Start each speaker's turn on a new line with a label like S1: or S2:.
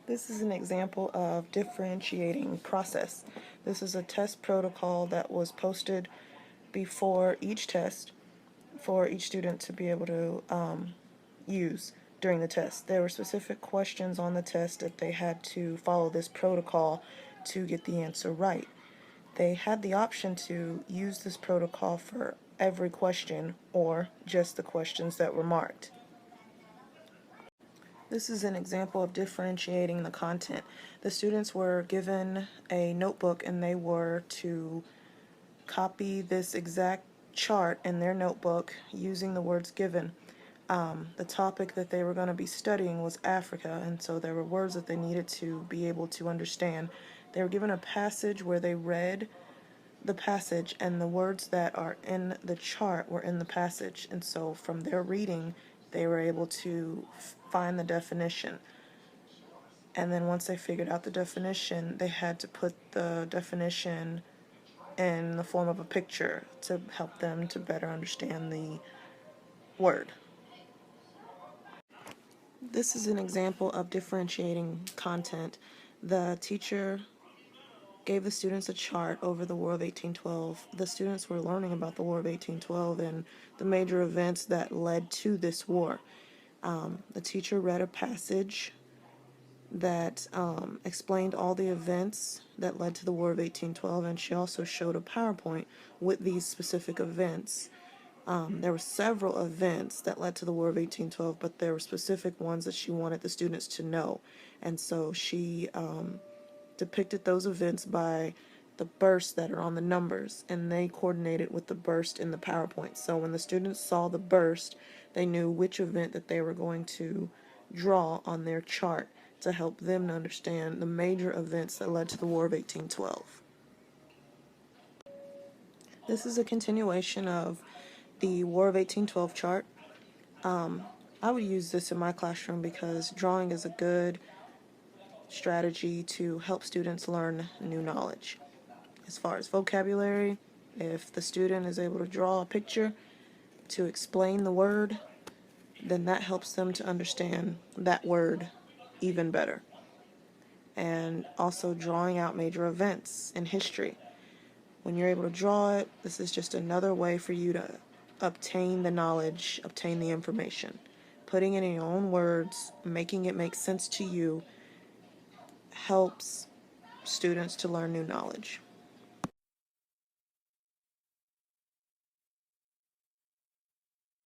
S1: This is an example of differentiating process. This is a test protocol that was posted before each test for each student to be able to use during the test. There were specific questions on the test that they had to follow this protocol to get the answer right. They had the option to use this protocol for every question or just the questions that were marked. This is an example of differentiating the content. The students were given a notebook and they were to copy this exact chart in their notebook using the words given. The topic that they were going to be studying was Africa, and so there were words that they needed to be able to understand. They were given a passage where they read the passage, and the words that are in the chart were in the passage, and so from their reading they were able to find the definition. And then once they figured out the definition, they had to put the definition in the form of a picture to help them to better understand the word. This is an example of differentiating content. The teacher gave the students a chart over the War of 1812. The students were learning about the War of 1812 and the major events that led to this war. The teacher read a passage that explained all the events that led to the War of 1812, and she also showed a PowerPoint with these specific events. There were several events that led to the War of 1812, but there were specific ones that she wanted the students to know, and so she depicted those events by the bursts that are on the numbers, and they coordinated with the burst in the PowerPoint. So when the students saw the burst, they knew which event that they were going to draw on their chart to help them to understand the major events that led to the War of 1812. This is a continuation of the War of 1812 chart. I would use this in my classroom because drawing is a good strategy to help students learn new knowledge. As far as vocabulary, if the student is able to draw a picture to explain the word, then that helps them to understand that word even better. And also drawing out major events in history. When you're able to draw it, this is just another way for you to obtain the knowledge, obtain the information. Putting it in your own words, making it make sense to you, helps students to learn new knowledge.